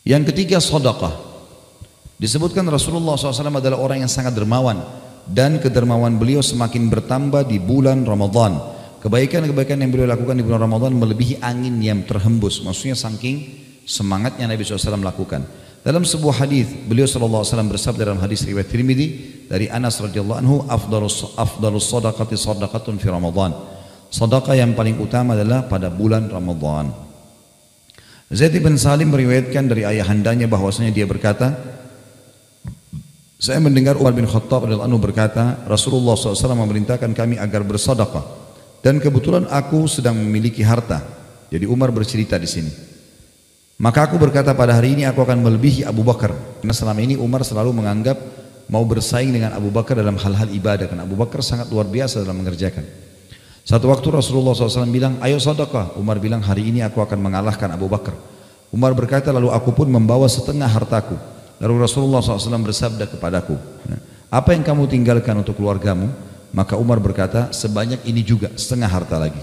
Yang ketiga, sedekah. Disebutkan Rasulullah SAW adalah orang yang sangat dermawan, dan kedermawan beliau semakin bertambah di bulan Ramadan. Kebaikan-kebaikan yang beliau lakukan di bulan Ramadan melebihi angin yang terhembus. Maksudnya saking semangatnya Nabi SAW lakukan. Dalam sebuah hadis beliau SAW bersabda dalam hadis riwayat Tirmidzi dari Anas radhiyallahu anhu, afdalus sadaqati sadaqatun fi Ramadan. Sedekah yang paling utama adalah pada bulan Ramadan. Zaid bin Salim meriwayatkan dari ayahandanya bahwasanya dia berkata, saya mendengar Umar bin Khattab radhiyallahu anhu berkata, Rasulullah SAW memerintahkan kami agar bersedekah, dan kebetulan aku sedang memiliki harta. Jadi Umar bercerita di sini. Maka aku berkata, pada hari ini aku akan melebihi Abu Bakar. Karena selama ini Umar selalu menganggap mau bersaing dengan Abu Bakar dalam hal-hal ibadah, karena Abu Bakar sangat luar biasa dalam mengerjakan. Satu waktu Rasulullah SAW bilang, ayo sedekah. Umar bilang, hari ini aku akan mengalahkan Abu Bakar. Umar berkata, lalu aku pun membawa setengah hartaku. Lalu Rasulullah SAW bersabda kepadaku, apa yang kamu tinggalkan untuk keluargamu? Maka Umar berkata, sebanyak ini juga, setengah harta lagi.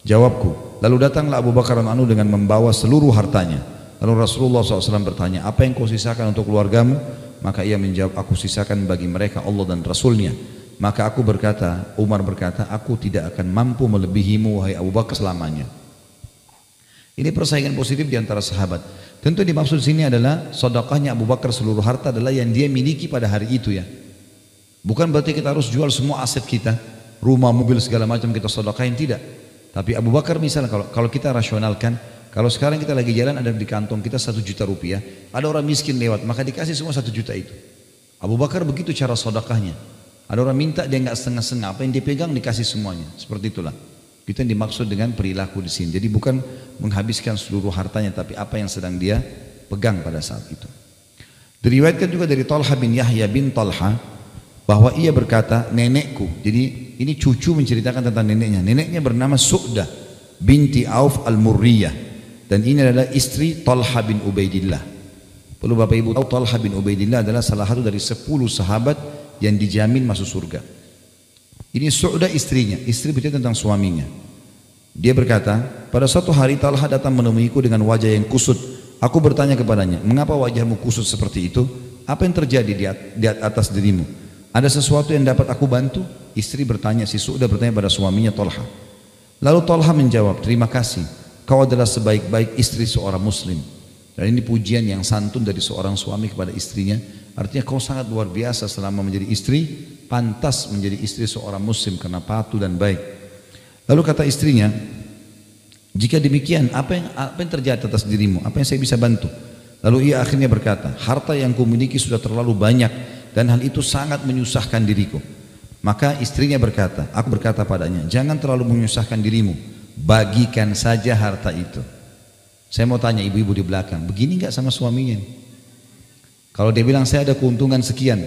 Jawabku, lalu datanglah Abu Bakar radhiyallahu anhu dengan membawa seluruh hartanya. Lalu Rasulullah SAW bertanya, apa yang kau sisakan untuk keluargamu? Maka ia menjawab, aku sisakan bagi mereka Allah dan Rasulnya. Maka aku berkata, Umar berkata, aku tidak akan mampu melebihimu wahai Abu Bakar selamanya. Ini persaingan positif di antara sahabat. Tentu dimaksud sini adalah sedekahnya Abu Bakar seluruh harta adalah yang dia miliki pada hari itu ya. Bukan berarti kita harus jual semua aset kita, rumah, mobil, segala macam kita sedekahin, tidak. Tapi Abu Bakar misalnya kalau kita rasionalkan, kalau sekarang kita lagi jalan ada di kantong kita 1 juta rupiah, ada orang miskin lewat, maka dikasih semua 1 juta itu. Abu Bakar begitu cara sedekahnya. Ada orang minta dia nggak setengah-setengah, apa yang dia pegang dikasih semuanya. Seperti itulah. Itu yang dimaksud dengan perilaku di sini. Jadi bukan menghabiskan seluruh hartanya, tapi apa yang sedang dia pegang pada saat itu. Diriwayatkan juga dari Talha bin Yahya bin Talha bahwa ia berkata, nenekku, jadi ini cucu menceritakan tentang neneknya. Neneknya bernama Su'dah binti Auf al-Murriyah, dan ini adalah istri Talha bin Ubaidillah. Perlu Bapak Ibu tahu, Talha bin Ubaidillah adalah salah satu dari 10 sahabat yang dijamin masuk surga. Ini Su'dah istrinya, istri bercerita tentang suaminya. Dia berkata, pada suatu hari Talha datang menemuiku dengan wajah yang kusut. Aku bertanya kepadanya, mengapa wajahmu kusut seperti itu? Apa yang terjadi di atas dirimu? Ada sesuatu yang dapat aku bantu? Istri bertanya, si Su'dah bertanya pada suaminya Talha. Lalu Talha menjawab, terima kasih, kau adalah sebaik-baik istri seorang muslim. Dan ini pujian yang santun dari seorang suami kepada istrinya. Artinya kau sangat luar biasa selama menjadi istri, pantas menjadi istri seorang muslim karena patuh dan baik. Lalu kata istrinya, jika demikian apa yang terjadi atas dirimu? Apa yang saya bisa bantu? Lalu ia akhirnya berkata, harta yang kumiliki sudah terlalu banyak dan hal itu sangat menyusahkan diriku. Maka istrinya berkata, aku berkata padanya, jangan terlalu menyusahkan dirimu, bagikan saja harta itu. Saya mau tanya ibu-ibu di belakang, begini enggak sama suaminya? Kalau dia bilang saya ada keuntungan sekian,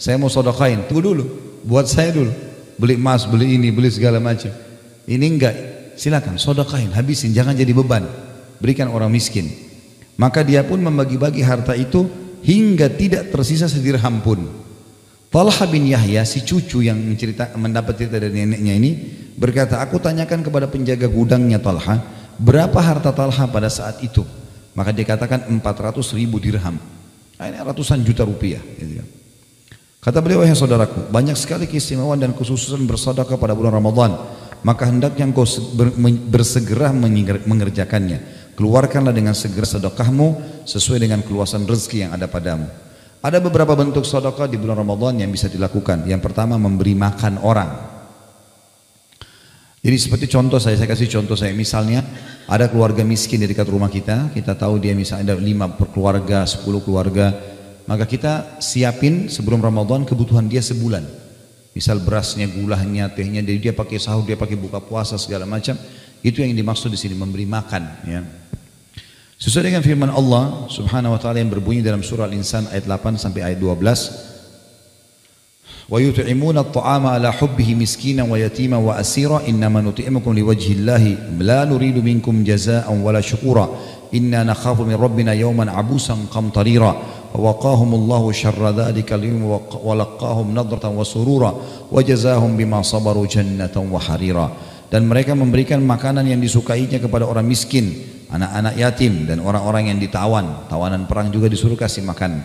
saya mau sedekahin, tunggu dulu, buat saya dulu, beli emas, beli ini, beli segala macam. Ini enggak, silakan sedekahin, habisin, jangan jadi beban, berikan orang miskin. Maka dia pun membagi-bagi harta itu hingga tidak tersisa sedirham pun. Talha bin Yahya, si cucu yang mendapat cerita dari neneknya ini, berkata, aku tanyakan kepada penjaga gudangnya Talha, berapa harta Talha pada saat itu? Maka dia katakan 400.000 dirham. Ini ratusan juta rupiah. Kata beliau, wahai saudaraku, banyak sekali keistimewaan dan kekhususan bersedekah pada bulan Ramadan. Maka hendaknya engkau bersegera mengerjakannya. Keluarkanlah dengan segera sedekahmu sesuai dengan keluasan rezeki yang ada padamu. Ada beberapa bentuk sedekah di bulan Ramadan yang bisa dilakukan. Yang pertama, memberi makan orang. Jadi seperti contoh saya kasih contoh saya. Misalnya ada keluarga miskin di dekat rumah kita tahu dia misalnya ada 5 keluarga, 10 keluarga, maka kita siapin sebelum Ramadan kebutuhan dia sebulan. Misal berasnya, gulanya, tehnya, jadi dia pakai sahur, dia pakai buka puasa segala macam. Itu yang dimaksud di sini, memberi makan. Ya. Sesuai dengan firman Allah Subhanahu Wa Taala yang berbunyi dalam surah Al-Insan ayat 8 sampai ayat 12. Wa yut'imuna at-ta'ama ala hubbihi miskinan wa yatiman wa asira innama nut'imukum liwajhillahi la nuridu minkum jazaa'an wala syukura inna nakhafu min rabbina yawman abusan qamtarira wa waqahumullahu syarra dzalika al-yawm wa laqahum nadratan wa surura wa jazaahum bima sabaru jannatan wa harira. Dan mereka memberikan makanan yang disukainya kepada orang miskin anak-anak yatim dan orang-orang yang ditawan, tawanan perang juga disuruh kasih makan.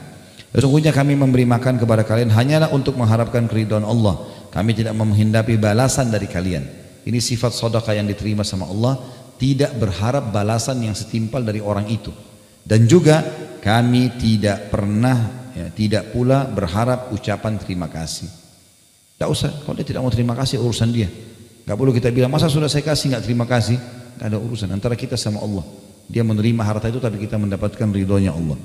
Sesungguhnya kami memberi makan kepada kalian hanyalah untuk mengharapkan keridhaan Allah. Kami tidak menghendaki balasan dari kalian. Ini sifat sedekah yang diterima sama Allah, tidak berharap balasan yang setimpal dari orang itu. Dan juga kami tidak pernah, tidak pula berharap ucapan terima kasih. Tidak usah, kalau dia tidak mau terima kasih urusan dia. Gak perlu kita bilang, masa sudah saya kasih gak terima kasih? Gak ada urusan antara kita sama Allah. Dia menerima harta itu tapi kita mendapatkan ridhonya Allah.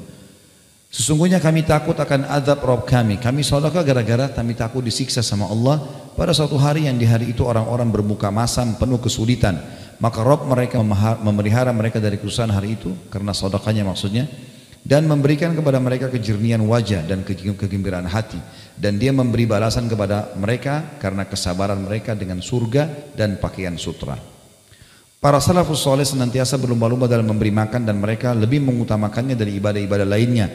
Sesungguhnya kami takut akan azab Rabb kami. Kami sedekah gara-gara kami takut disiksa sama Allah pada suatu hari yang di hari itu orang-orang berbuka masam penuh kesulitan. Maka Rabb mereka memelihara mereka dari kesusahan hari itu karena sedekahnya maksudnya, dan memberikan kepada mereka kejernihan wajah dan kegembiraan hati, dan dia memberi balasan kepada mereka karena kesabaran mereka dengan surga dan pakaian sutra. Para salafus soleh senantiasa berlomba-lomba dalam memberi makan dan mereka lebih mengutamakannya dari ibadah-ibadah lainnya,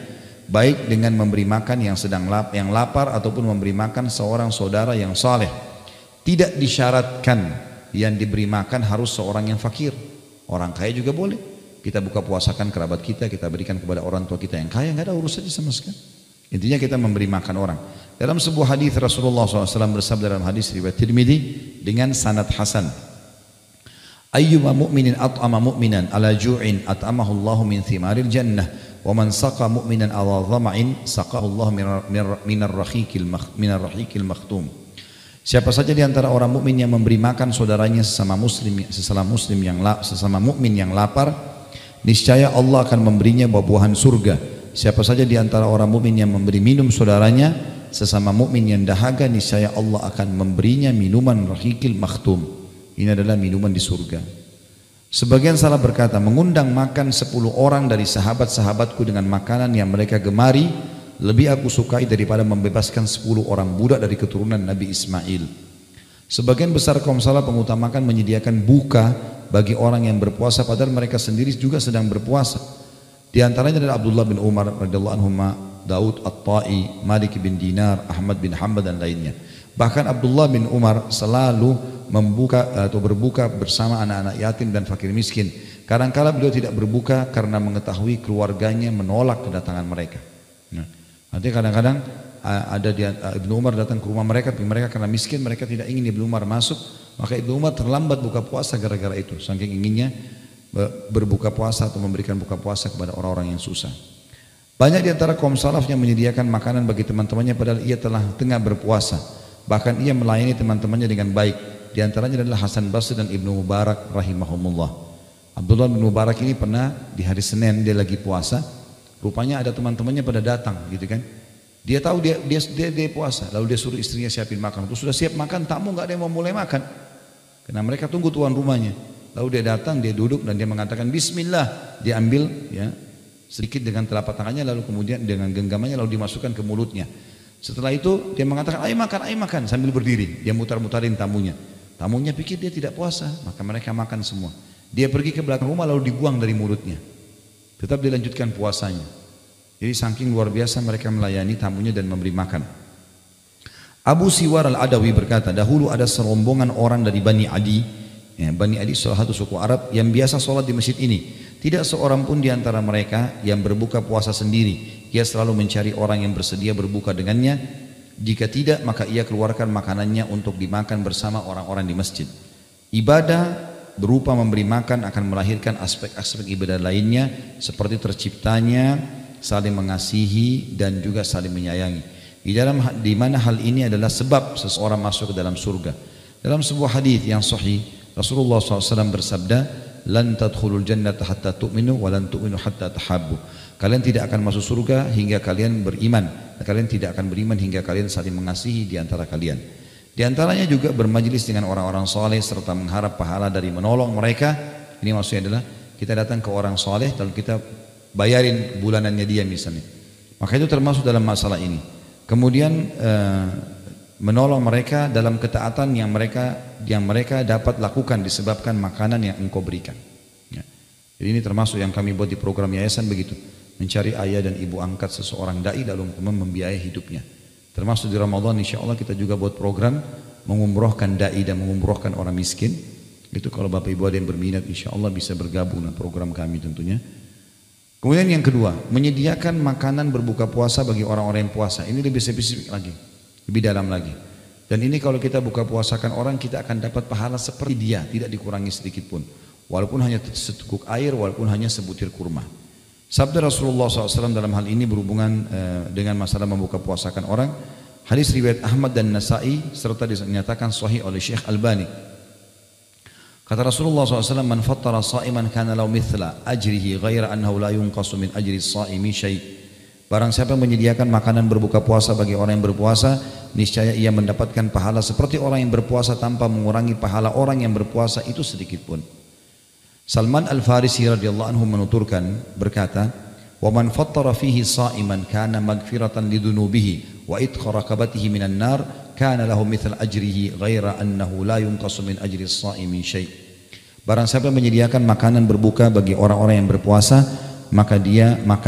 baik dengan memberi makan yang lapar ataupun memberi makan seorang saudara yang saleh. Tidak disyaratkan yang diberi makan harus seorang yang fakir, orang kaya juga boleh. Kita buka puasakan kerabat kita, kita berikan kepada orang tua kita yang kaya, nggak ada urusannya sama sekali. Intinya kita memberi makan orang. Dalam sebuah hadis Rasulullah SAW bersabda dalam hadis riwayat Tirmidzi dengan sanad hasan, ayyuma mu'minin at'ama mu'minan ala ju'in at'amahu Allahu min thimaril jannah wa man saqa mu'minan ala dhama'in saqahu Allah minar rahiqil makhtum. Siapa saja di antara orang mukmin yang memberi makan saudaranya sesama mukmin yang lapar, niscaya Allah akan memberinya buah-buahan surga. Siapa saja di antara orang mukmin yang memberi minum saudaranya sesama mukmin yang dahaga, niscaya Allah akan memberinya minuman rahiqil makhtum. Ini adalah minuman di surga. Sebagian salah berkata, mengundang makan 10 orang dari sahabat-sahabatku dengan makanan yang mereka gemari lebih aku sukai daripada membebaskan 10 orang budak dari keturunan Nabi Ismail. Sebagian besar kaum salaf mengutamakan menyediakan buka bagi orang yang berpuasa padahal mereka sendiri juga sedang berpuasa. Di antaranya adalah Abdullah bin Umar radhiyallahu anhu, Daud At-Tai, Malik bin Dinar, Ahmad bin Hanbal dan lainnya. Bahkan Abdullah bin Umar selalu berbuka bersama anak-anak yatim dan fakir miskin. Kadang-kala beliau tidak berbuka karena mengetahui keluarganya menolak kedatangan mereka. Artinya kadang-kadang ada Ibnu Umar datang ke rumah mereka, tapi mereka karena miskin mereka tidak ingin Ibnu Umar masuk, maka Ibnu Umar terlambat buka puasa gara-gara itu, saking inginnya berbuka puasa atau memberikan buka puasa kepada orang-orang yang susah. Banyak di antara kaum salaf yang menyediakan makanan bagi teman-temannya padahal ia telah tengah berpuasa. Bahkan ia melayani teman-temannya dengan baik. Di antaranya adalah Hasan Basri dan Ibnu Mubarak rahimahumullah. Abdullah bin Mubarak ini pernah di hari Senin dia lagi puasa, rupanya ada teman-temannya pada datang gitu kan. Dia tahu dia puasa, lalu dia suruh istrinya siapin makan. Terus sudah siap makan, tamu nggak ada yang mau mulai makan. Karena mereka tunggu tuan rumahnya. Lalu dia datang, dia duduk dan dia mengatakan Bismillah. Dia ambil ya sedikit dengan telapak tangannya, lalu kemudian dengan genggamannya lalu dimasukkan ke mulutnya. Setelah itu dia mengatakan ayo makan sambil berdiri. Dia mutar-mutarin tamunya. Tamunya pikir dia tidak puasa, maka mereka makan semua. Dia pergi ke belakang rumah lalu dibuang dari mulutnya. Tetap dilanjutkan puasanya. Jadi saking luar biasa mereka melayani tamunya dan memberi makan. Abu Siwar al-Adawi berkata, dahulu ada serombongan orang dari Bani Adi. Bani Adi salah satu suku Arab yang biasa sholat di masjid ini. Tidak seorang pun di antara mereka yang berbuka puasa sendiri. Ia selalu mencari orang yang bersedia berbuka dengannya. Jika tidak, maka ia keluarkan makanannya untuk dimakan bersama orang-orang di masjid. Ibadah berupa memberi makan akan melahirkan aspek-aspek ibadah lainnya seperti terciptanya saling mengasihi dan juga saling menyayangi. Di mana hal ini adalah sebab seseorang masuk ke dalam surga. Dalam sebuah hadis yang sahih, Rasulullah SAW bersabda, "Lan tadkhulul jannata hatta tu'minu wa lan tu'minu hatta tahabbu." Kalian tidak akan masuk surga hingga kalian beriman. Kalian tidak akan beriman hingga kalian saling mengasihi di antara kalian. Di antaranya juga bermajlis dengan orang-orang soleh serta mengharap pahala dari menolong mereka. Ini maksudnya adalah kita datang ke orang soleh lalu kita bayarin bulanannya dia misalnya. Maka itu termasuk dalam masalah ini. Kemudian menolong mereka dalam ketaatan yang mereka dapat lakukan disebabkan makanan yang engkau berikan. Ya. Jadi ini termasuk yang kami buat di program yayasan begitu. Mencari ayah dan ibu angkat seseorang dai lalu membiayai hidupnya. Termasuk di Ramadan insya Allah kita juga buat program mengumrohkan dai dan mengumrohkan orang miskin. Itu kalau Bapak Ibu ada yang berminat, insya Allah bisa bergabung dengan program kami tentunya. Kemudian yang kedua, menyediakan makanan berbuka puasa bagi orang-orang yang puasa. Ini lebih spesifik lagi, lebih dalam lagi. Dan ini kalau kita buka puasakan orang, kita akan dapat pahala seperti dia, tidak dikurangi sedikit pun. Walaupun hanya seteguk air, walaupun hanya sebutir kurma. Sabda Rasulullah SAW dalam hal ini berhubungan dengan masalah membuka puasakan orang. Hadis riwayat Ahmad dan Nasa'i serta dinyatakan sahih oleh Syekh Albani. Kata Rasulullah SAW, "Man fattara sa'iman kana lahu mithla ajrihi ghaira annahu la yunqasu min ajri as-sa'imi syai'." Barang siapa menyediakan makanan berbuka puasa bagi orang yang berpuasa, niscaya ia mendapatkan pahala seperti orang yang berpuasa tanpa mengurangi pahala orang yang berpuasa itu sedikit pun. Salman Al-Farisi radhiyallahu anhu menuturkan berkata, "Wa man fattara fihi sha'iman kana maghfiratan lidunubihi wa idkha raqabatihi minan nar kana lahu mithla ajrihi ghaira annahu la yunqasu min ajri as-sha'imi syai'." Barang siapa menyediakan makanan berbuka bagi orang-orang yang berpuasa, maka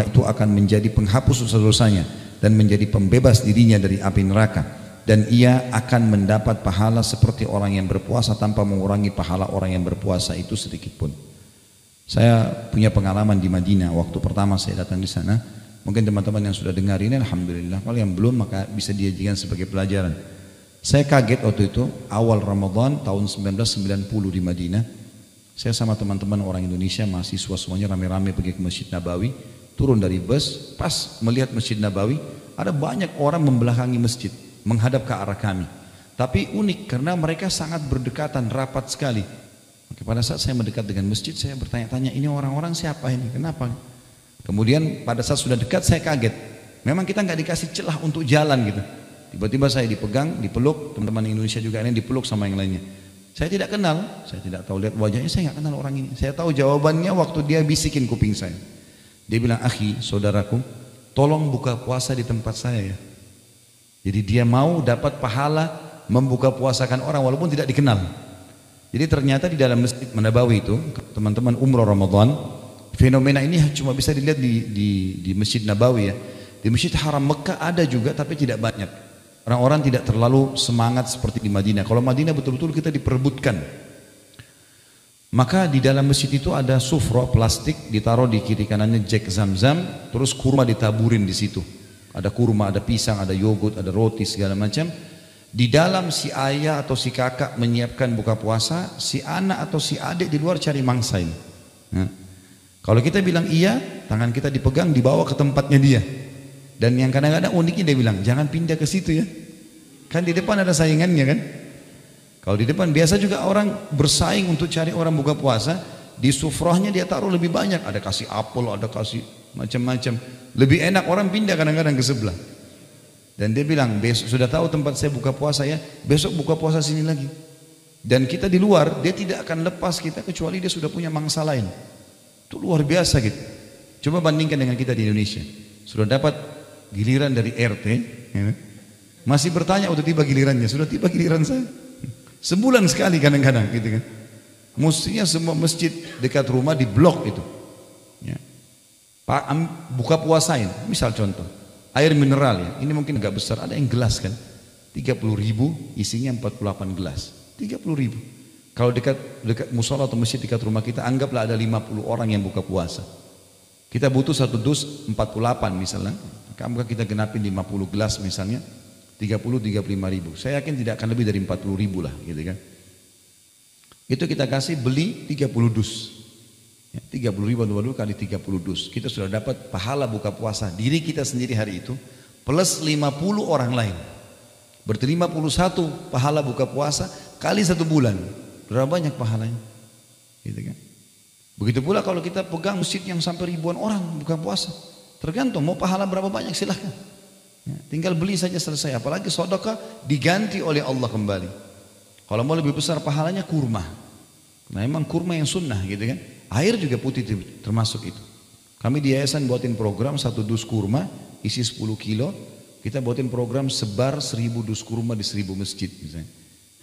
itu akan menjadi penghapus dosa-dosanya dan menjadi pembebas dirinya dari api neraka, dan ia akan mendapat pahala seperti orang yang berpuasa tanpa mengurangi pahala orang yang berpuasa itu sedikit pun. Saya punya pengalaman di Madinah waktu pertama saya datang di sana. Mungkin teman-teman yang sudah dengar ini alhamdulillah, kalau yang belum maka bisa dijadikan sebagai pelajaran. Saya kaget waktu itu awal Ramadan tahun 1990 di Madinah. Saya sama teman-teman orang Indonesia, mahasiswa semuanya rame-rame pergi ke Masjid Nabawi. Turun dari bus, pas melihat Masjid Nabawi, ada banyak orang membelakangi masjid, menghadap ke arah kami. Tapi unik karena mereka sangat berdekatan, rapat sekali. Maka pada saat saya mendekat dengan masjid, saya bertanya-tanya, ini orang-orang siapa ini? Kenapa? Kemudian pada saat sudah dekat saya kaget. Memang kita nggak dikasih celah untuk jalan gitu. Tiba-tiba saya dipegang, dipeluk, teman-teman Indonesia juga ini dipeluk sama yang lainnya. Saya tidak kenal, saya tidak tahu lihat wajahnya, saya nggak kenal orang ini. Saya tahu jawabannya waktu dia bisikin kuping saya. Dia bilang, "Akhi, saudaraku, tolong buka puasa di tempat saya ya." Jadi dia mau dapat pahala membuka puasakan orang walaupun tidak dikenal. Jadi ternyata di dalam Masjid Nabawi itu, teman-teman umroh Ramadan, fenomena ini cuma bisa dilihat di Masjid Nabawi ya. Di Masjid Haram Mekah ada juga tapi tidak banyak. Orang-orang tidak terlalu semangat seperti di Madinah. Kalau Madinah betul-betul kita diperebutkan. Maka di dalam masjid itu ada sufra plastik ditaruh di kiri kanannya jek Zam-Zam, terus kurma ditaburin di situ. Ada kurma, ada pisang, ada yogurt, ada roti segala macam. Di dalam si ayah atau si kakak menyiapkan buka puasa, si anak atau si adik di luar cari mangsa ini. Nah, kalau kita bilang iya, tangan kita dipegang dibawa ke tempatnya dia. Dan yang kadang-kadang uniknya dia bilang, jangan pindah ke situ ya. Kan di depan ada saingannya kan. Kalau di depan biasa juga orang bersaing untuk cari orang buka puasa, di sufrahnya dia taruh lebih banyak. Ada kasih apel, ada kasih macam-macam. Lebih enak orang pindah kadang-kadang ke sebelah. Dan dia bilang, besok sudah tahu tempat saya buka puasa ya, besok buka puasa sini lagi. Dan kita di luar, dia tidak akan lepas kita kecuali dia sudah punya mangsa lain. Itu luar biasa gitu. Coba bandingkan dengan kita di Indonesia. Sudah dapat giliran dari RT, ya, masih bertanya udah tiba gilirannya, sudah tiba giliran saya. Sebulan sekali kadang-kadang gitu kan. Mestinya semua masjid dekat rumah diblok itu. Ya. Pak, buka puasain, misal contoh. Air mineral ya, ini mungkin agak besar, ada yang gelas kan, 30.000 isinya 48 gelas, 30.000. Kalau dekat musola atau masjid dekat rumah kita, anggaplah ada 50 orang yang buka puasa. Kita butuh satu dus 48 misalnya, maka kita genapin 50 gelas misalnya, 35.000. Saya yakin tidak akan lebih dari 40.000 lah gitu kan. Itu kita kasih beli 30 dus. 30.000 kali 30 dus, kita sudah dapat pahala buka puasa diri kita sendiri hari itu plus 50 orang lain. Berarti 51 pahala buka puasa kali 1 bulan. Berapa banyak pahalanya? Gitu kan? Begitu pula kalau kita pegang masjid yang sampai ribuan orang buka puasa. Tergantung mau pahala berapa banyak silahkan. Ya, tinggal beli saja selesai. Apalagi sedekah diganti oleh Allah kembali. Kalau mau lebih besar pahalanya kurma. Nah emang kurma yang sunnah gitu kan. Air juga putih termasuk itu. Kami di yayasan buatin program 1 dus kurma isi 10 kilo. Kita buatin program sebar 1000 dus kurma di 1000 masjid misalnya.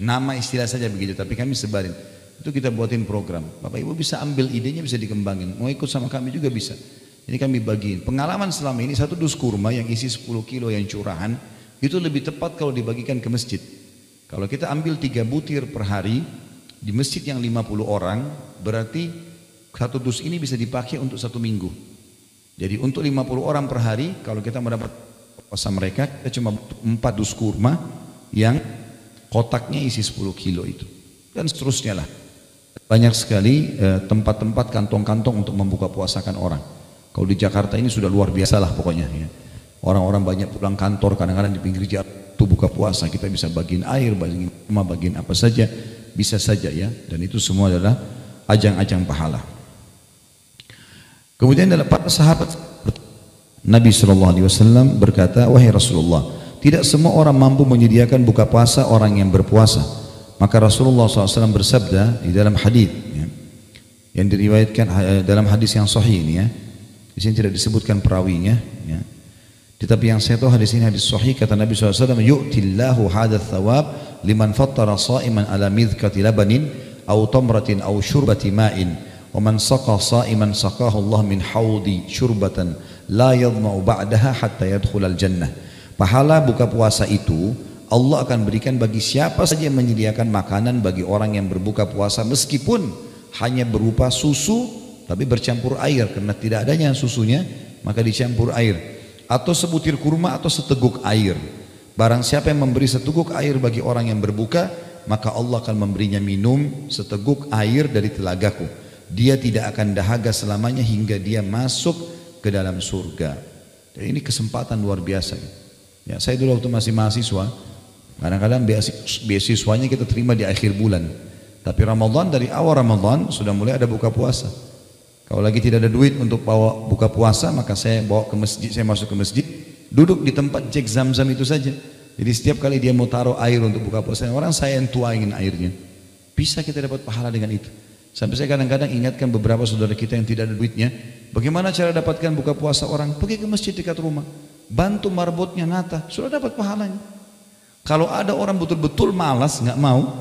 Nama istilah saja begitu, tapi kami sebarin. Itu kita buatin program. Bapak Ibu bisa ambil idenya, bisa dikembangin. Mau ikut sama kami juga bisa. Ini kami bagiin. Pengalaman selama ini 1 dus kurma yang isi 10 kilo yang curahan itu lebih tepat kalau dibagikan ke masjid. Kalau kita ambil 3 butir per hari, Di masjid yang 50 orang, berarti satu dus ini bisa dipakai untuk 1 minggu. Jadi untuk 50 orang per hari, kalau kita mendapat puasa mereka, kita cuma butuh 4 dus kurma yang kotaknya isi 10 kilo itu. Dan seterusnya lah. Banyak sekali tempat-tempat kantong-kantong untuk membuka puasakan orang. Kalau di Jakarta ini sudah luar biasa lah pokoknya. Ya. Orang-orang banyak pulang kantor, kadang-kadang di pinggir jalan itu buka puasa. Kita bisa bagiin air, bagiin rumah, bagiin apa saja. Bisa saja ya, dan itu semua adalah ajang-ajang pahala. Kemudian dalam para sahabat Nabi SAW berkata, wahai Rasulullah, tidak semua orang mampu menyediakan buka puasa orang yang berpuasa. Maka Rasulullah SAW bersabda di dalam hadis ya, yang diriwayatkan dalam hadis yang sahih ini ya. Di sini tidak disebutkan perawinya ya. Tetapi yang saya tahu hadis ini hadis sahih, kata Nabi SAW, yu'tillahu hadats thawab liman fattara sa'iman ala midhkati labanin au tamratin au syurbati ma'in wa man saqa sa'iman saqahu Allah min haudi syurbatan la yadma'u ba'daha hatta yadkhulal jannah. Pahala buka puasa itu Allah akan berikan bagi siapa saja yang menyediakan makanan bagi orang yang berbuka puasa, meskipun hanya berupa susu tapi bercampur air, karena tidak adanya susunya maka dicampur air, atau sebutir kurma atau seteguk air. Barang siapa yang memberi seteguk air bagi orang yang berbuka, maka Allah akan memberinya minum seteguk air dari telagaku. Dia tidak akan dahaga selamanya hingga dia masuk ke dalam surga. Dan ini kesempatan luar biasa. Ya, saya dulu waktu masih mahasiswa, kadang-kadang beasiswanya kita terima di akhir bulan. Tapi Ramadan, dari awal Ramadan sudah mulai ada buka puasa. Kalau lagi tidak ada duit untuk bawa buka puasa, maka saya bawa ke masjid, saya masuk ke masjid, duduk di tempat cek zam-zam itu saja. Jadi setiap kali dia mau taruh air untuk buka puasa orang, saya yang tuangin airnya. Bisa kita dapat pahala dengan itu. Sampai saya kadang-kadang ingatkan beberapa saudara kita yang tidak ada duitnya, bagaimana cara dapatkan buka puasa orang? Pergi ke masjid dekat rumah, bantu marbotnya nata, sudah dapat pahalanya. Kalau ada orang betul-betul malas, nggak mau,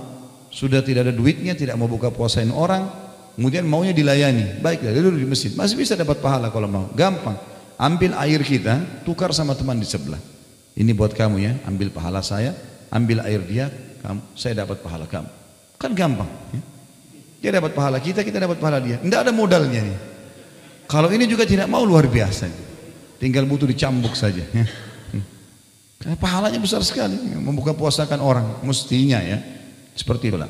sudah tidak ada duitnya, tidak mau buka puasain orang, kemudian maunya dilayani, baiklah dia duduk di masjid, masih bisa dapat pahala kalau mau. Gampang, ambil air kita, tukar sama teman di sebelah. Ini buat kamu ya, ambil pahala saya, ambil air dia, kamu, saya dapat pahala kamu. Kan gampang ya? Dia dapat pahala kita, kita dapat pahala dia. Tidak ada modalnya nih. Kalau ini juga tidak mau, luar biasa, tinggal butuh dicambuk saja ya. Karena pahalanya besar sekali, membuka puasakan orang, mestinya ya, seperti itulah.